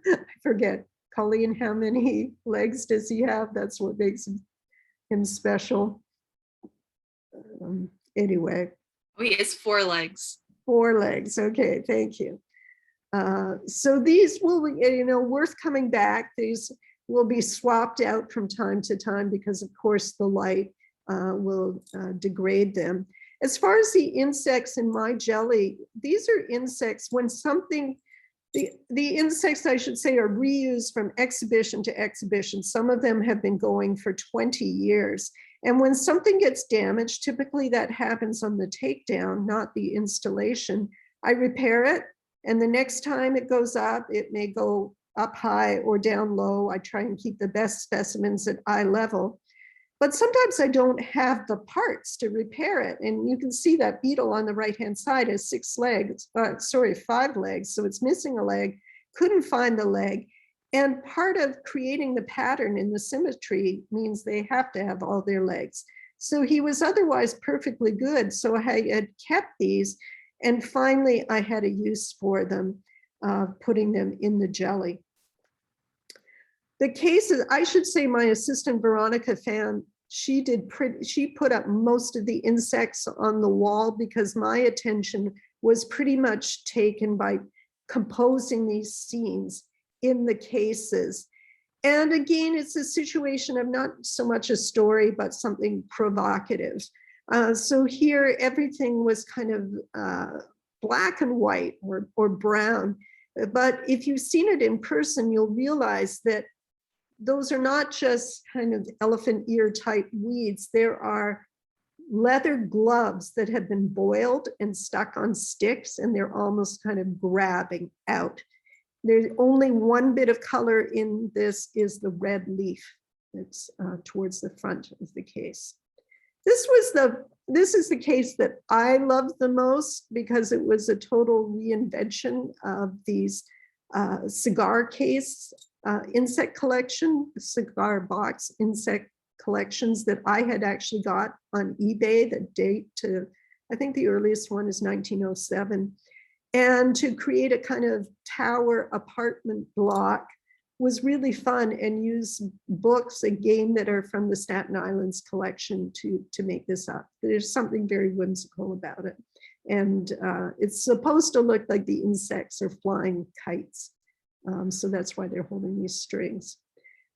I forget, Colleen, how many legs does he have? That's what makes him special. Anyway. Oh, he has 4 legs. 4 legs, okay, thank you. So these will, you know, worth coming back. These will be swapped out from time to time because, of course, the light will degrade them. As far as the insects in my jelly, these are insects when something, the insects, I should say, are reused from exhibition to exhibition. Some of them have been going for 20 years. And when something gets damaged, typically that happens on the takedown, not the installation. I repair it. And the next time it goes up, it may go up high or down low. I try and keep the best specimens at eye level. But sometimes I don't have the parts to repair it. And you can see that beetle on the right-hand side has 6 legs, 5 legs. So it's missing a leg, couldn't find the leg. And part of creating the pattern in the symmetry means they have to have all their legs. So he was otherwise perfectly good. So I had kept these. And finally, I had a use for them, putting them in the jelly. The cases, I should say my assistant Veronica found, she put up most of the insects on the wall because my attention was pretty much taken by composing these scenes in the cases. And again, it's a situation of not so much a story, but something provocative. So here, everything was kind of black and white or brown. But if you've seen it in person, you'll realize that those are not just kind of elephant ear type weeds. There are leather gloves that have been boiled and stuck on sticks, and they're almost kind of grabbing out. There's only one bit of color in this is the red leaf that's towards the front of the case. This is the case that I loved the most because it was a total reinvention of these cigar case insect collection, cigar box insect collections that I had actually got on eBay that date to, I think the earliest one is 1907. And to create a kind of tower apartment block was really fun, and use books again that are from the Staten Island's collection to make this up. There's something very whimsical about it. And it's supposed to look like the insects are flying kites. So that's why they're holding these strings.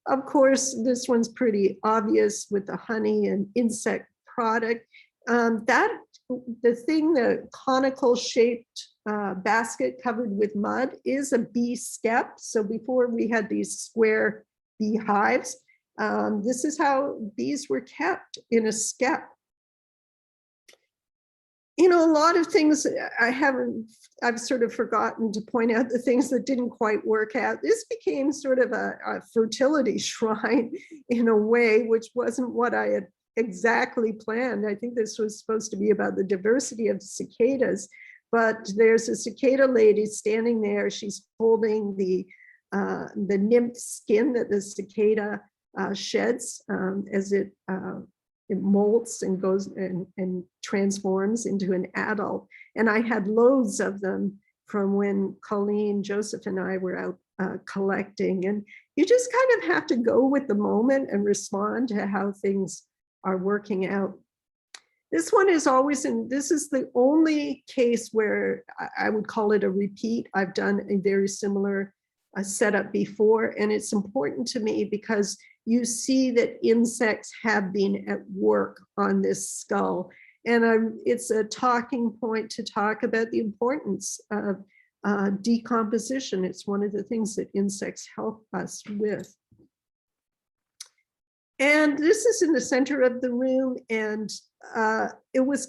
Of course, this one's pretty obvious with the honey and insect product. the conical shaped basket covered with mud is a bee skep. So before we had these square bee hives, this is how bees were kept, in a skep. You know, a lot of things I've sort of forgotten to point out the things that didn't quite work out. This became sort of a fertility shrine in a way, which wasn't what I had exactly planned. I think this was supposed to be about the diversity of cicadas, but there's a cicada lady standing there. She's holding the nymph skin that the cicada sheds as it molts and goes and transforms into an adult. And I had loads of them from when Colleen, Joseph, and I were out collecting. And you just kind of have to go with the moment and respond to how things are working out. This one is always this is the only case where I would call it a repeat. I've done a very similar setup before, and it's important to me because you see that insects have been at work on this skull. And it's a talking point to talk about the importance of decomposition. It's one of the things that insects help us with. And this is in the center of the room, and it was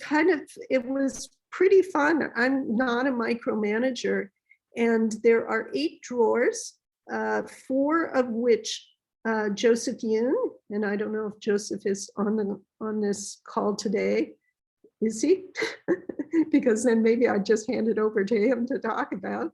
pretty fun. I'm not a micromanager, and there are 8 drawers, 4 of which Joseph Yoon, and I don't know if Joseph is on this call today. Is he? Because then maybe I just hand it over to him to talk about.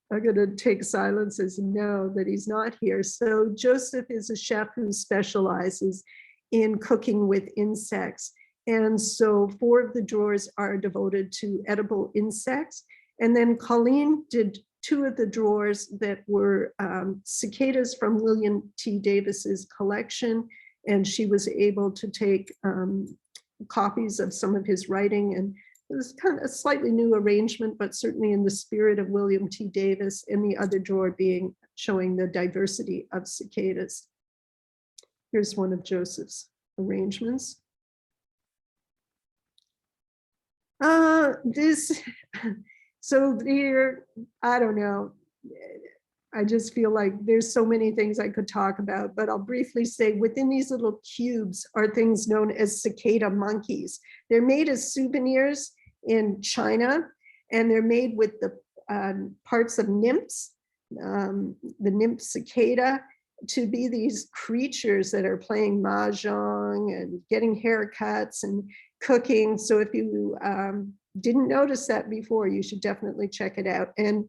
I'm going to take silence as no, that he's not here. So Joseph is a chef who specializes in cooking with insects. And so 4 of the drawers are devoted to edible insects. And then Colleen did 2 of the drawers that were cicadas from William T. Davis's collection. And she was able to take copies of some of his writing, and it was kind of a slightly new arrangement, but certainly in the spirit of William T. Davis, and the other drawer showing the diversity of cicadas. Here's one of Joseph's arrangements. So here, I don't know. I just feel like there's so many things I could talk about, but I'll briefly say within these little cubes are things known as cicada monkeys. They're made as souvenirs in China, and they're made with the parts of nymphs, the nymph cicada, to be these creatures that are playing mahjong and getting haircuts and cooking. So if you didn't notice that before, you should definitely check it out. And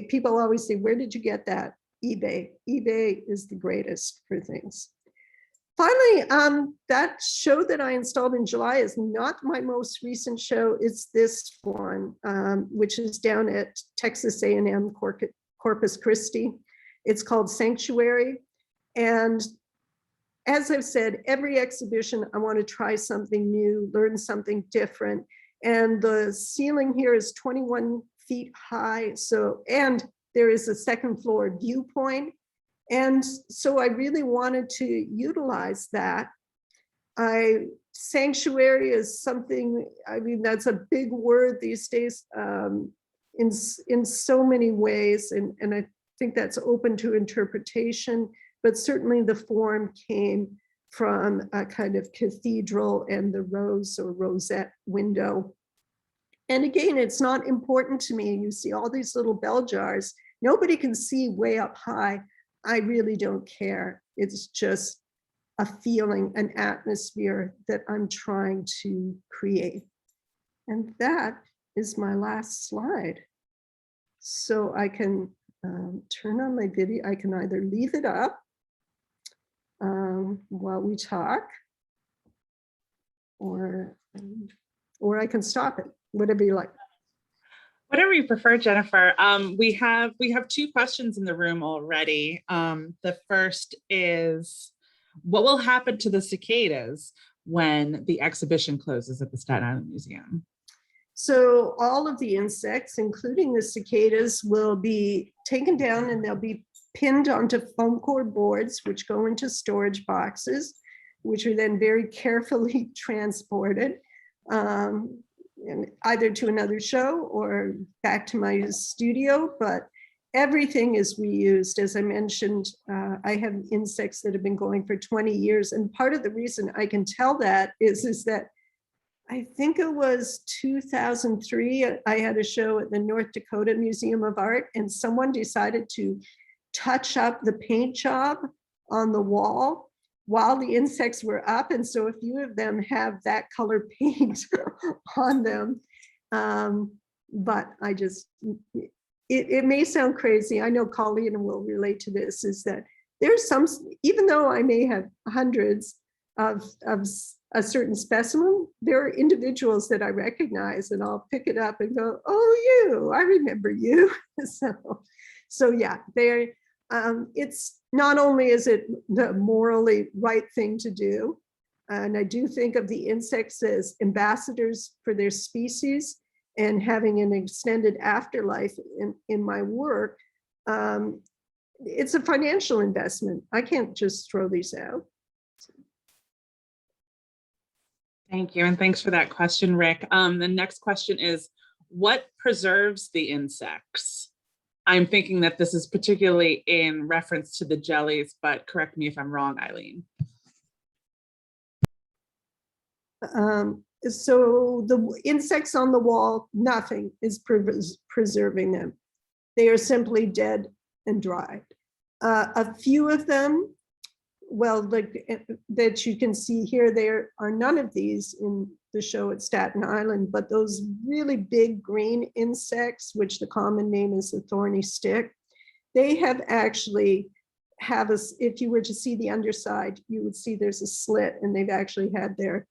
people always say, where did you get that? eBay. eBay is the greatest for things. Finally, that show that I installed in July is not my most recent show. It's this one, which is down at Texas A&M Corpus Christi. It's called Sanctuary. And as I've said, every exhibition, I want to try something new, learn something different. And the ceiling here is 21 feet high. So, and there is a second floor viewpoint. And so I really wanted to utilize that. Sanctuary is something, I mean, that's a big word these days in so many ways. And I think that's open to interpretation, but certainly the form came from a kind of cathedral and the rose or rosette window. And again, it's not important to me. You see all these little bell jars. Nobody can see way up high. I really don't care. It's just a feeling, an atmosphere that I'm trying to create. And that is my last slide. So I can turn on my video. I can either leave it up while we talk, or I can stop it. Whatever you like. Whatever you prefer, Jennifer. We have 2 questions in the room already. The first is, what will happen to the cicadas when the exhibition closes at the Staten Island Museum? So all of the insects, including the cicadas, will be taken down and they'll be pinned onto foam core boards, which go into storage boxes. which are then very carefully transported and either to another show or back to my studio, but everything is reused. As I mentioned, I have insects that have been going for 20 years. And part of the reason I can tell that is that I think it was 2003, I had a show at the North Dakota Museum of Art, and someone decided to touch up the paint job on the wall while the insects were up. And so a few of them have that color paint on them. But I just, it may sound crazy. I know Colleen will relate to this, is that there's some, even though I may have hundreds of a certain specimen, there are individuals that I recognize, and I'll pick it up and go, oh, you, I remember you. So yeah, it's not only is it the morally right thing to do, and I do think of the insects as ambassadors for their species and having an extended afterlife in my work, it's a financial investment. I can't just throw these out. Thank you, and thanks for that question, Rick. The next question is, what preserves the insects? I'm thinking that this is particularly in reference to the jellies, but correct me if I'm wrong, Eileen. So the insects on the wall, nothing is preserving them. They are simply dead and dried. A few of them, well, like that you can see here, there are none of these in the show at Staten Island, but those really big green insects, which the common name is the thorny stick, they have actually have a, if you were to see the underside, you would see there's a slit, and they've actually had their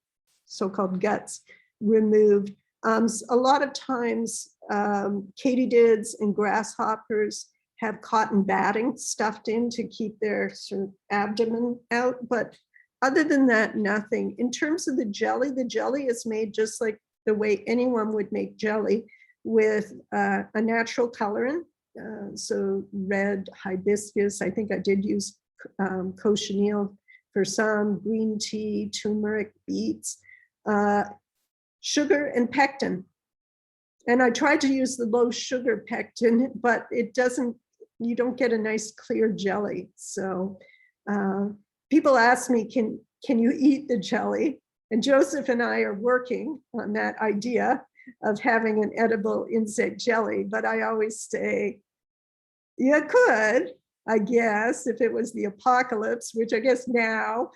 so-called guts removed. A lot of times, katydids and grasshoppers have cotton batting stuffed in to keep their sort of abdomen out. But other than that, nothing. In terms of the jelly is made just like the way anyone would make jelly, with a natural colorant. So red hibiscus, I think I did use cochineal for some, green tea, turmeric, beets, sugar and pectin. And I tried to use the low sugar pectin, but it doesn't, you don't get a nice clear jelly. So people ask me, can you eat the jelly? And Joseph and I are working on that idea of having an edible insect jelly, but I always say, you could, I guess, if it was the apocalypse, which I guess now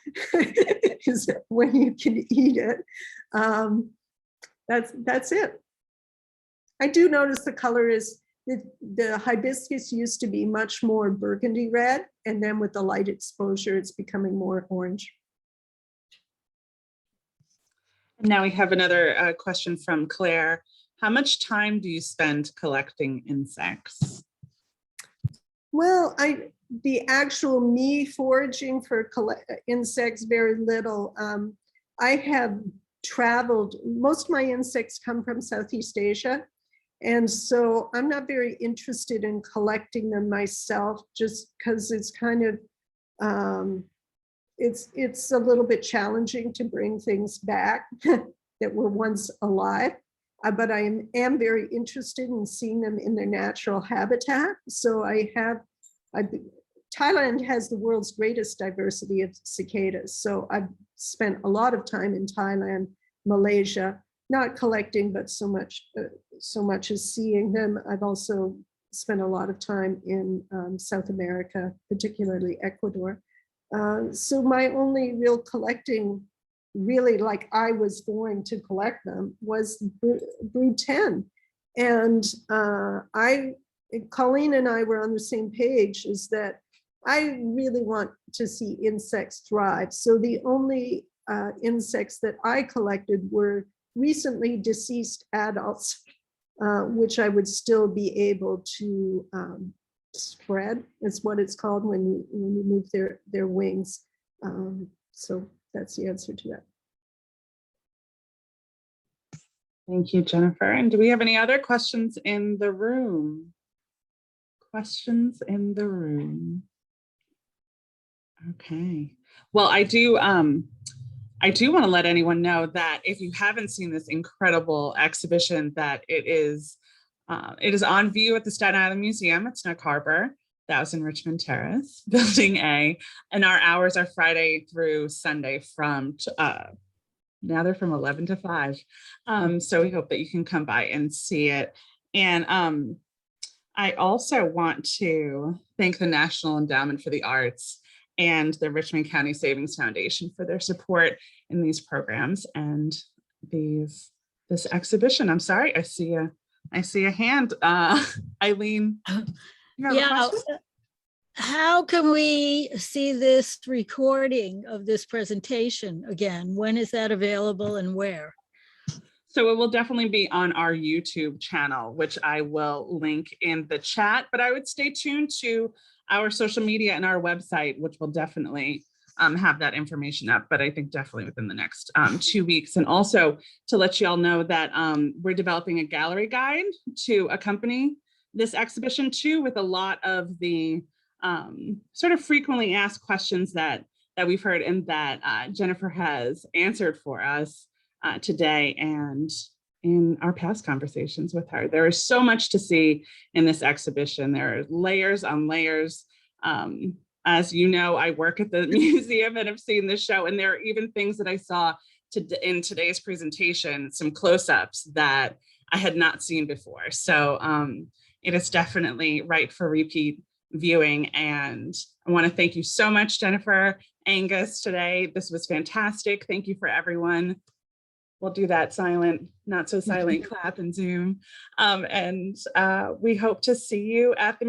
is when you can eat it. That's it. I do notice the color is, the hibiscus used to be much more burgundy red, and then with the light exposure, it's becoming more orange. Now we have another question from Claire. How much time do you spend collecting insects? Well, the actual me foraging for insects, very little. I have traveled, most of my insects come from Southeast Asia. And so I'm not very interested in collecting them myself, just because it's kind of, it's a little bit challenging to bring things back that were once alive. But I am very interested in seeing them in their natural habitat. So Thailand has the world's greatest diversity of cicadas. So I've spent a lot of time in Thailand, Malaysia, not collecting, but so much as seeing them. I've also spent a lot of time in South America, particularly Ecuador. So my only real collecting, really like I was going to collect them, was brood 10. And Colleen and I were on the same page, is that I really want to see insects thrive. So the only insects that I collected were recently deceased adults, which I would still be able to spread, is what it's called when you move their wings. So that's the answer to that. Thank you, Jennifer. And do we have any other questions in the room? Questions in the room? Okay. Well, I do I do want to let anyone know that if you haven't seen this incredible exhibition, that it is on view at the Staten Island Museum at Snug Harbor, 1000 Richmond Terrace, Building A, and our hours are Friday through Sunday from now they're from 11 to 5. So we hope that you can come by and see it. And I also want to thank the National Endowment for the Arts and the Richmond County Savings Foundation for their support in these programs and this exhibition. I'm sorry, I see a hand. Eileen, you have a question? How can we see this recording of this presentation again? When is that available and where? So it will definitely be on our YouTube channel, which I will link in the chat, but I would stay tuned to our social media and our website, which will definitely have that information up, but I think definitely within the next 2 weeks. And also to let you all know that we're developing a gallery guide to accompany this exhibition too, with a lot of the sort of frequently asked questions that we've heard and that Jennifer has answered for us today and in our past conversations with her. There is so much to see in this exhibition. There are layers on layers. As you know, I work at the museum and have seen this show, and there are even things that I saw in today's presentation, some close-ups that I had not seen before. So it is definitely right for repeat viewing. And I want to thank you so much, Jennifer Angus, today. This was fantastic. Thank you for everyone. We'll do that silent, not so silent clap in Zoom. And we hope to see you at the